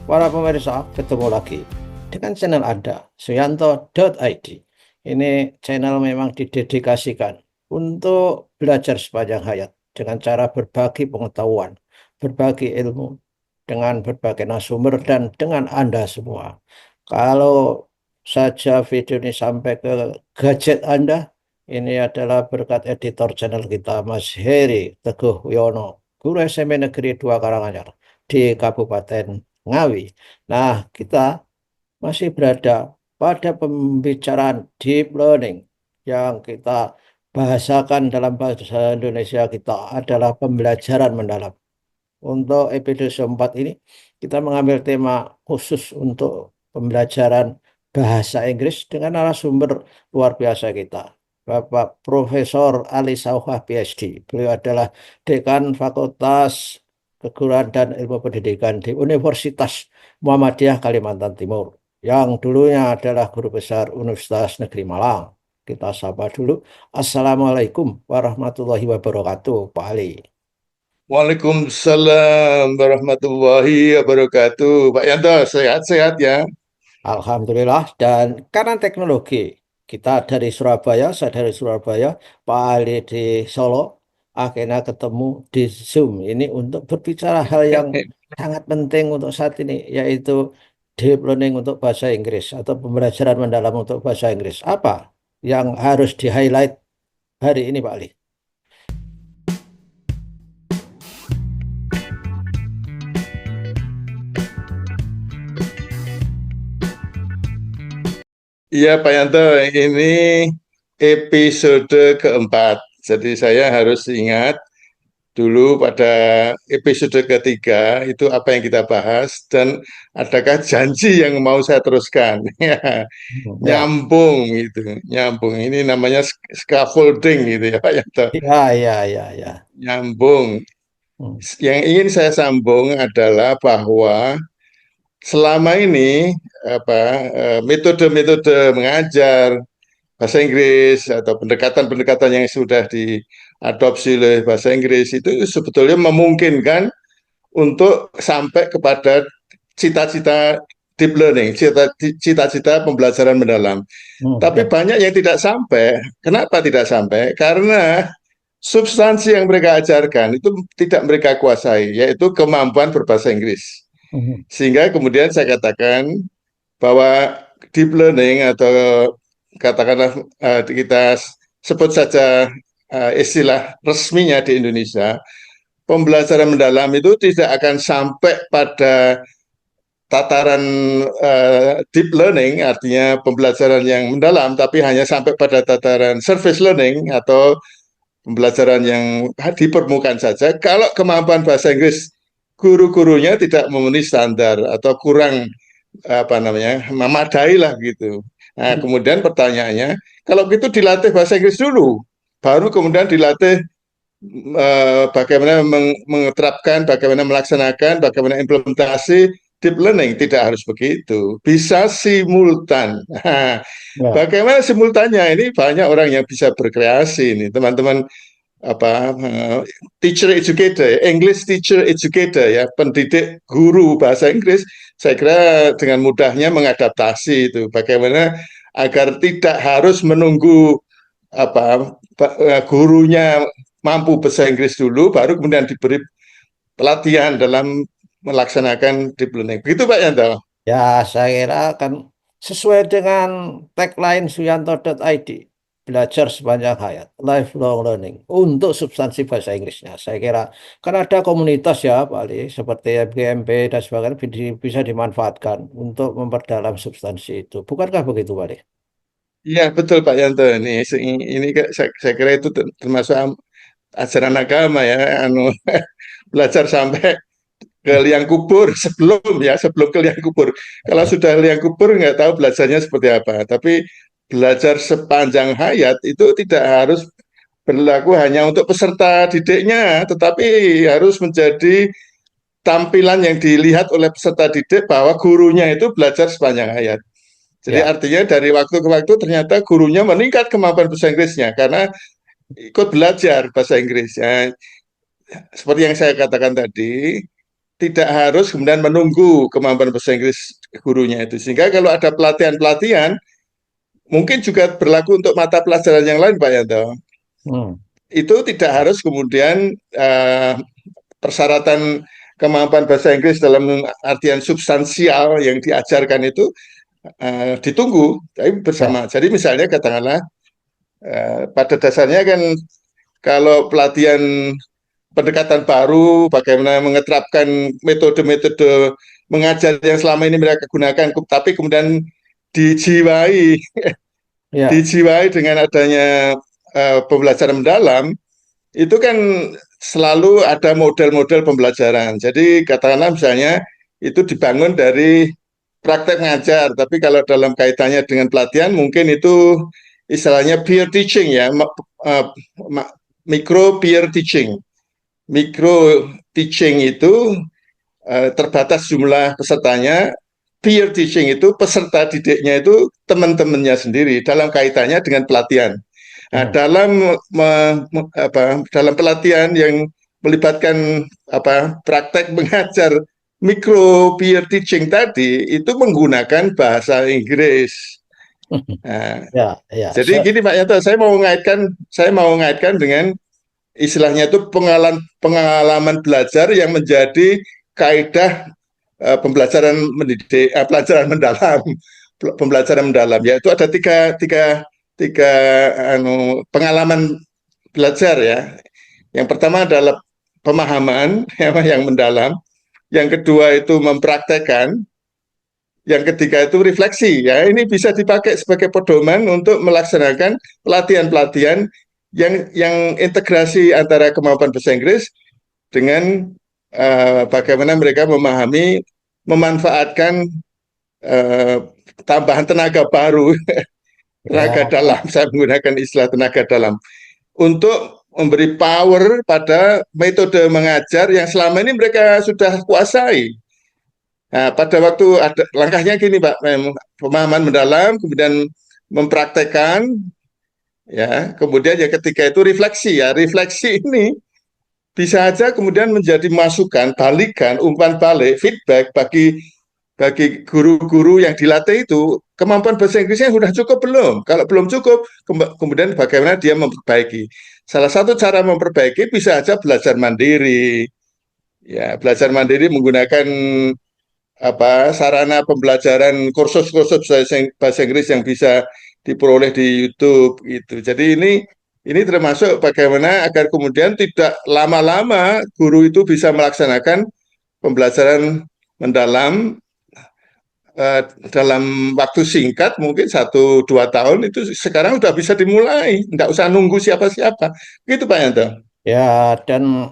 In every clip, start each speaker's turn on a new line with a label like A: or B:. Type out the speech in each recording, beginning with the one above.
A: Para pemirsa, ketemu lagi dengan channel Anda, Suyanto.id. Ini channel memang didedikasikan untuk belajar sepanjang hayat dengan cara berbagi pengetahuan, berbagi ilmu, dengan berbagai narasumber dan dengan Anda semua. Kalau saja video ini sampai ke gadget Anda, ini adalah berkat editor channel kita, Mas Heri Teguh Wiono, Guru SMP Negeri 2 Karanganyar di Kabupaten Ngawi. Nah, kita masih berada pada pembicaraan deep learning yang kita bahasakan dalam bahasa Indonesia kita adalah pembelajaran mendalam. Untuk episode 4 ini, kita mengambil tema khusus untuk pembelajaran bahasa Inggris dengan narasumber luar biasa kita, Bapak Profesor Ali Sauhah, PhD. Beliau adalah Dekan Fakultas Keguruan dan Ilmu Pendidikan di Universitas Muhammadiyah Kalimantan Timur, yang dulunya adalah Guru Besar Universitas Negeri Malang. Kita sapa dulu. Assalamualaikum warahmatullahi wabarakatuh, Pak Ali.
B: Waalaikumsalam warahmatullahi wabarakatuh. Pak Yanto, sehat-sehat ya.
A: Alhamdulillah, dan karena teknologi, kita dari Surabaya, saya dari Surabaya, Pak Ali di Solo, akhirnya ketemu di Zoom ini untuk berbicara hal yang sangat penting untuk saat ini, yaitu deep learning untuk bahasa Inggris atau pembelajaran mendalam untuk bahasa Inggris. Apa yang harus di-highlight hari ini, Pak Ali?
B: Iya Pak Yanto, ini episode keempat. Jadi saya harus ingat dulu pada episode ketiga itu apa yang kita bahas dan adakah janji yang mau saya teruskan. Ya,
A: Ya,
B: nyambung gitu, nyambung. Ini namanya scaffolding gitu ya Pak Yanto.
A: ya, ya, ya, ya.
B: Nyambung.
A: Hmm.
B: Yang ingin saya sambung adalah bahwa selama ini apa metode-metode mengajar bahasa Inggris atau pendekatan-pendekatan yang sudah diadopsi oleh bahasa Inggris itu sebetulnya memungkinkan untuk sampai kepada cita-cita deep learning, cita-cita pembelajaran mendalam. Tapi
A: Ya.
B: banyak yang tidak sampai. Kenapa tidak sampai? Karena substansi yang mereka ajarkan itu tidak mereka kuasai, yaitu kemampuan berbahasa Inggris.
A: Hmm.
B: Sehingga kemudian saya katakan bahwa deep learning atau katakanlah kita sebut saja istilah resminya di Indonesia, pembelajaran mendalam itu tidak akan sampai pada tataran deep learning, artinya pembelajaran yang mendalam, tapi hanya sampai pada tataran surface learning atau pembelajaran yang di permukaan saja. Kalau kemampuan bahasa Inggris guru-gurunya tidak memenuhi standar atau kurang apa namanya memadai lah gitu. Nah, kemudian pertanyaannya, kalau gitu dilatih bahasa Inggris dulu, baru kemudian dilatih bagaimana mengeterapkan, bagaimana melaksanakan, bagaimana implementasi deep learning. Tidak harus begitu, bisa simultan. Nah,
A: Ya.
B: bagaimana simultannya? Ini banyak orang yang bisa berkreasi ini, teman-teman apa teacher educator, English teacher educator ya, pendidik guru bahasa Inggris, saya kira dengan mudahnya mengadaptasi itu bagaimana agar tidak harus menunggu apa gurunya mampu bahasa Inggris dulu baru kemudian diberi pelatihan dalam melaksanakan deep learning. Begitu Pak Yanto.
A: Ya, saya kira akan sesuai dengan tagline Suyanto.id, belajar sepanjang hayat, lifelong learning, untuk substansi bahasa Inggrisnya. Saya kira, kan ada komunitas ya, Pak Ali, seperti FGMP dan sebagainya, bisa dimanfaatkan untuk memperdalam substansi itu. Bukankah begitu, Pak Ali?
B: Iya betul Pak Yanto. Ini saya kira itu termasuk ajaran agama ya, anu belajar sampai ke liang kubur sebelum ke liang kubur. Kalau sudah liang kubur nggak tahu belajarnya seperti apa. Tapi belajar sepanjang hayat itu tidak harus berlaku hanya untuk peserta didiknya, tetapi harus menjadi tampilan yang dilihat oleh peserta didik bahwa gurunya itu belajar sepanjang hayat. Jadi
A: Ya,
B: artinya dari waktu ke waktu ternyata gurunya meningkat kemampuan bahasa Inggrisnya karena ikut belajar bahasa Inggris. Ya, seperti yang saya katakan tadi, tidak harus kemudian menunggu kemampuan bahasa Inggris gurunya itu. Sehingga kalau ada pelatihan-pelatihan, mungkin juga berlaku untuk mata pelajaran yang lain, Pak Yanto.
A: Hmm.
B: Itu tidak harus kemudian persyaratan kemampuan bahasa Inggris dalam artian substansial yang diajarkan itu ditunggu, tapi
A: Ya.
B: bersama. Jadi misalnya katakanlah pada dasarnya kan kalau pelatihan pendekatan baru, bagaimana mengeterapkan metode-metode mengajar yang selama ini mereka gunakan, tapi kemudian dijiwai,
A: Ya.
B: dijiwai dengan adanya pembelajaran mendalam, itu kan selalu ada model-model pembelajaran. Jadi katakanlah misalnya itu dibangun dari praktek ngajar, tapi kalau dalam kaitannya dengan pelatihan mungkin itu istilahnya peer teaching ya, micro peer teaching. Micro teaching itu terbatas jumlah pesertanya, peer teaching itu peserta didiknya itu teman-temannya sendiri dalam kaitannya dengan pelatihan. Nah,
A: Hmm.
B: dalam pelatihan yang melibatkan praktek mengajar micro peer teaching tadi itu menggunakan bahasa Inggris. Nah,
A: Ya, ya.
B: jadi gini Pak Yanto, saya mau mengaitkan dengan istilahnya itu pengalaman pengalaman belajar yang menjadi kaidah pembelajaran mendidik, pelajaran mendalam, pembelajaran mendalam, yaitu ada tiga pengalaman belajar ya. Yang pertama adalah pemahaman yang mendalam, yang kedua itu mempraktekkan, yang ketiga itu refleksi. Ya, ini bisa dipakai sebagai pedoman untuk melaksanakan pelatihan-pelatihan yang integrasi antara kemampuan bahasa Inggris dengan bagaimana mereka memahami, memanfaatkan uh, tambahan tenaga baru, tenaga
A: Ya.
B: dalam. Saya menggunakan istilah tenaga dalam untuk memberi power pada metode mengajar yang selama ini mereka sudah kuasai. Nah, pada waktu ada langkahnya gini, Pak, pemahaman mendalam, kemudian mempraktekkan, ya, kemudian yang ketiga itu refleksi, ya, refleksi ini bisa aja kemudian menjadi masukan, balikan, umpan balik, feedback bagi guru-guru yang dilatih itu kemampuan bahasa Inggrisnya sudah cukup belum? Kalau belum cukup, kemudian bagaimana dia memperbaiki. Salah satu cara memperbaiki bisa aja belajar mandiri, ya belajar mandiri menggunakan sarana pembelajaran kursus-kursus bahasa Inggris yang bisa diperoleh di YouTube gitu. Jadi ini termasuk bagaimana agar kemudian tidak lama-lama guru itu bisa melaksanakan pembelajaran mendalam dalam waktu singkat mungkin 1-2 tahun itu sekarang sudah bisa dimulai, nggak usah nunggu siapa-siapa. Gitu Pak Yanto.
A: Ya, dan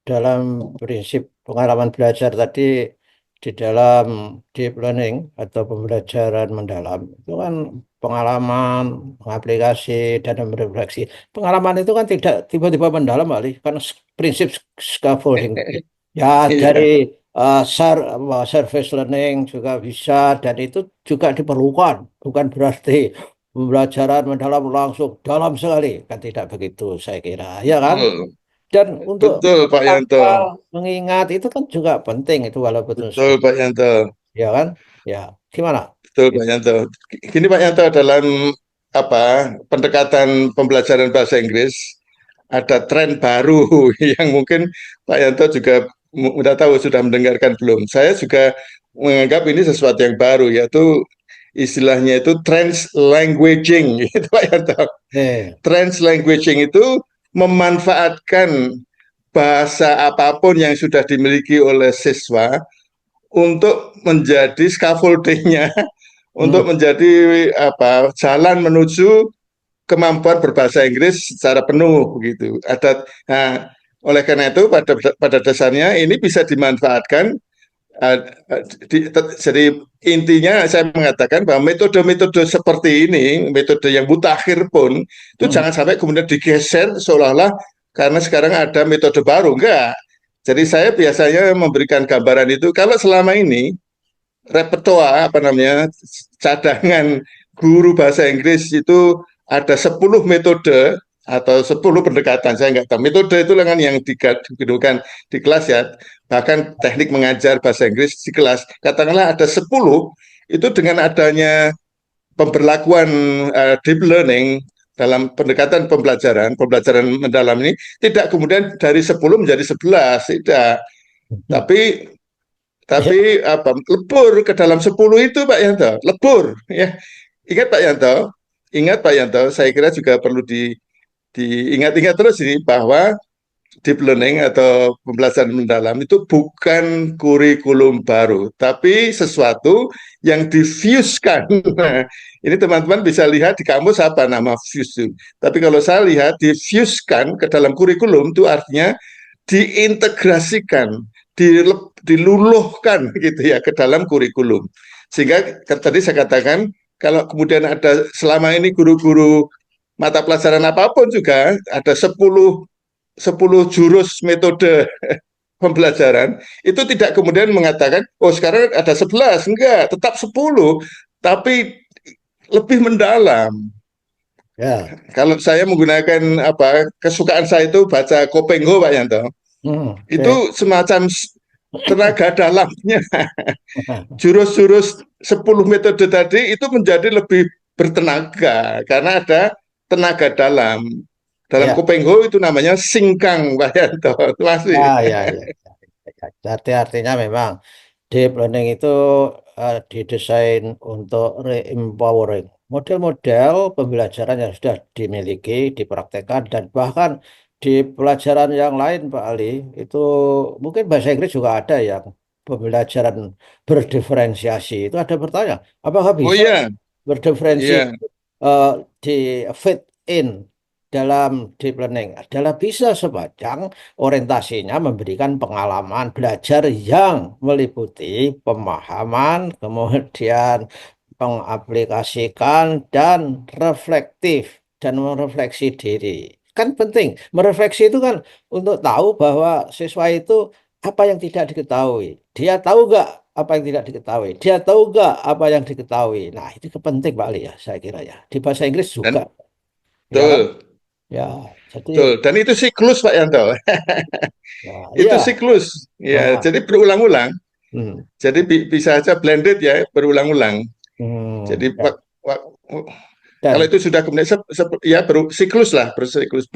A: dalam prinsip pengalaman belajar tadi di dalam deep learning atau pembelajaran mendalam itu kan pengalaman, mengaplikasi dan merefleksi. Pengalaman itu kan tidak tiba-tiba mendalam, kali kan prinsip scaffolding. Ya, dari
B: Iya,
A: surface learning juga bisa dan itu juga diperlukan, bukan berarti pembelajaran mendalam langsung dalam sekali, kan tidak begitu saya kira, ya kan?
B: betul.
A: Dan untuk
B: Betul Pak Yanto.
A: menghafal, mengingat itu kan juga penting itu walaupun
B: Betul Pak Yanto.
A: ya kan? Ya, gimana?
B: Betul Pak Yanto. Gini Pak Yanto, dalam pendekatan pembelajaran bahasa Inggris ada tren baru yang mungkin Pak Yanto juga sudah tahu, sudah mendengarkan belum. Saya juga menganggap ini sesuatu yang baru, yaitu istilahnya itu translanguaging gitu Pak Yanto.
A: Eh,
B: Translanguaging itu memanfaatkan bahasa apapun yang sudah dimiliki oleh siswa untuk menjadi scaffoldingnya, untuk
A: hmm,
B: menjadi jalan menuju kemampuan berbahasa Inggris secara penuh gitu. Oleh karena itu pada dasarnya ini bisa dimanfaatkan. uh, jadi intinya saya mengatakan bahwa metode-metode seperti ini, metode yang mutakhir pun itu
A: hmm,
B: jangan sampai kemudian digeser seolah-olah karena sekarang ada metode baru. Enggak. Jadi saya biasanya memberikan gambaran itu kalau selama ini repertoire cadangan guru bahasa Inggris itu ada 10 metode, atau 10 pendekatan, saya nggak tahu. Metode itu kan yang digunakan di kelas ya, bahkan teknik mengajar bahasa Inggris di kelas, katakanlah ada 10, itu dengan adanya pemberlakuan deep learning dalam pendekatan pembelajaran mendalam ini, tidak kemudian dari 10 menjadi 11, tidak. Tapi
A: Ya.
B: apa lebur ke dalam 10 itu Pak Yanto, lebur ya. Ingat Pak Yanto, ingat Pak Yanto, saya kira juga perlu diingat-ingat terus ini bahwa deep learning atau pembelajaran mendalam itu bukan kurikulum baru, tapi sesuatu yang difuskan. Nah, ini teman-teman bisa lihat di kamus apa nama fuse. Tapi kalau saya lihat difuskan ke dalam kurikulum itu artinya diintegrasikan, diluluhkan gitu ya ke dalam kurikulum. Sehingga tadi saya katakan kalau kemudian ada selama ini guru-guru mata pelajaran apapun juga ada 10 jurus metode pembelajaran itu tidak kemudian mengatakan oh sekarang ada 11, enggak, tetap 10 tapi lebih mendalam.
A: Ya.
B: Kalau saya menggunakan apa kesukaan saya itu baca Kopengho Pak Yanto,
A: Oke.
B: itu semacam tenaga dalamnya jurus-jurus 10 metode tadi itu menjadi lebih bertenaga karena ada tenaga dalam. Dalam
A: Ya.
B: Kopengho itu namanya singkang Pak Yanto. Masih.
A: Ya. Jadi artinya memang deep learning itu didesain untuk re-empowering. Model-model pembelajaran yang sudah dimiliki, dipraktekkan, dan bahkan di pelajaran yang lain, Pak Ali, itu mungkin bahasa Inggris juga ada yang pembelajaran berdiferensiasi. Itu ada bertanya, apakah
B: Oh
A: bisa
B: iya,
A: berdiferensi
B: iya.
A: eh, di fit in dalam deep learning? Adalah bisa sepanjang orientasinya memberikan pengalaman belajar yang meliputi pemahaman, kemudian mengaplikasikan dan reflektif dan merefleksi diri. Kan penting, merefleksi itu kan untuk tahu bahwa siswa itu apa yang tidak diketahui. Dia tahu nggak apa yang tidak diketahui. Dia tahu nggak apa yang diketahui. Nah, itu penting Pak Ali ya, saya kira ya. Di bahasa Inggris juga,
B: Dan
A: ya kan?
B: betul,
A: Ya, jadi
B: betul. Dan itu siklus Pak Yanto.
A: ya,
B: Itu
A: iya.
B: siklus. Ya,
A: Ah,
B: jadi berulang-ulang.
A: hmm,
B: Jadi bisa aja blended ya, berulang-ulang. Jadi
A: ya.
B: kalau
A: Dan
B: itu sudah kemudian ya siklus lah, bersiklus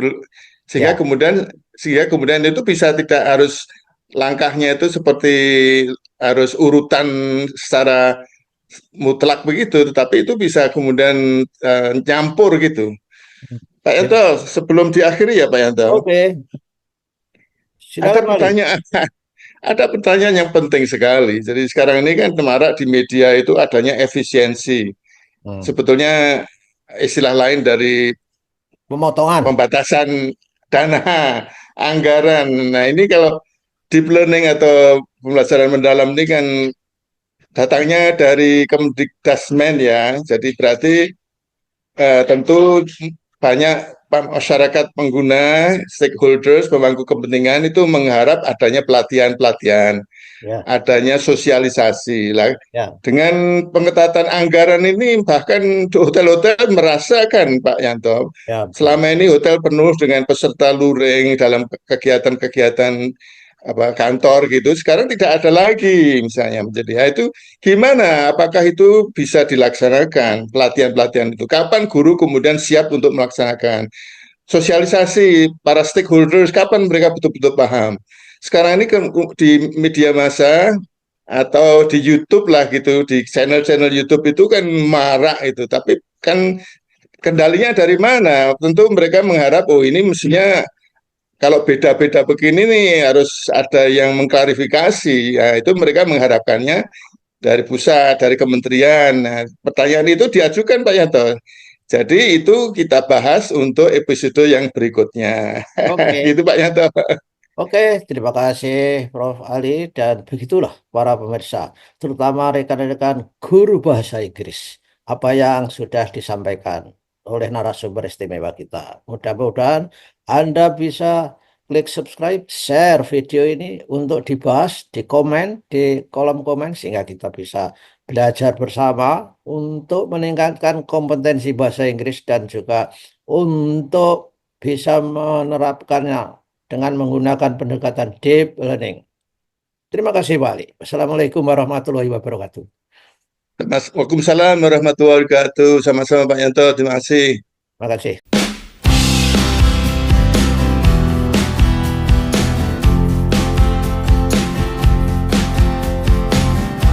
B: sehingga
A: ya,
B: kemudian itu bisa tidak harus langkahnya itu seperti harus urutan secara mutlak begitu, tetapi itu bisa kemudian nyampur gitu. Pak
A: ya.
B: Yanto, sebelum diakhiri ya Pak Yanto,
A: Oke,
B: ada
A: silakan Pak Ali.
B: pertanyaan, ada pertanyaan yang penting sekali. Jadi sekarang ini kan marak di media itu adanya efisiensi.
A: Hmm.
B: Sebetulnya istilah lain dari
A: Pemotongan.
B: pembatasan dana anggaran. Nah ini kalau deep learning atau pembelajaran mendalam ini kan datangnya dari Kemdikbudrismen ya. Jadi berarti tentu banyak masyarakat pengguna, stakeholders, pemangku kepentingan itu mengharap adanya pelatihan-pelatihan,
A: Ya,
B: adanya sosialisasi. Lah,
A: ya,
B: dengan pengetatan anggaran ini bahkan hotel-hotel merasakan Pak Yanto.
A: ya, betul.
B: Selama ini hotel penuh dengan peserta luring dalam kegiatan-kegiatan apa kantor gitu. Sekarang tidak ada lagi misalnya menjadi itu gimana? Apakah itu bisa dilaksanakan pelatihan-pelatihan itu? Kapan guru kemudian siap untuk melaksanakan sosialisasi para stakeholders? Kapan mereka betul-betul paham? Sekarang ini di media massa atau di YouTube lah gitu, di channel-channel YouTube itu kan marak itu, tapi kan kendalinya dari mana? Tentu mereka mengharap oh ini mestinya kalau beda-beda begini nih harus ada yang mengklarifikasi. Ya, itu mereka mengharapkannya dari pusat, dari kementerian. Nah, pertanyaan itu diajukan Pak Yanto. Jadi itu kita bahas untuk episode yang berikutnya.
A: Oke,
B: Gitu Pak Yanto.
A: oke. Terima kasih Prof. Ali dan begitulah para pemirsa, terutama rekan-rekan guru bahasa Inggris. Apa yang sudah disampaikan oleh narasumber istimewa kita. Mudah-mudahan Anda bisa klik subscribe, share video ini untuk dibahas di komen, di kolom komen sehingga kita bisa belajar bersama untuk meningkatkan kompetensi bahasa Inggris dan juga untuk bisa menerapkannya dengan menggunakan pendekatan deep learning. Terima kasih, Pak Ali. Wassalamualaikum warahmatullahi wabarakatuh.
B: Waalaikumsalam warahmatullahi wabarakatuh. Sama-sama Pak Yanto, terima kasih.
A: Terima kasih.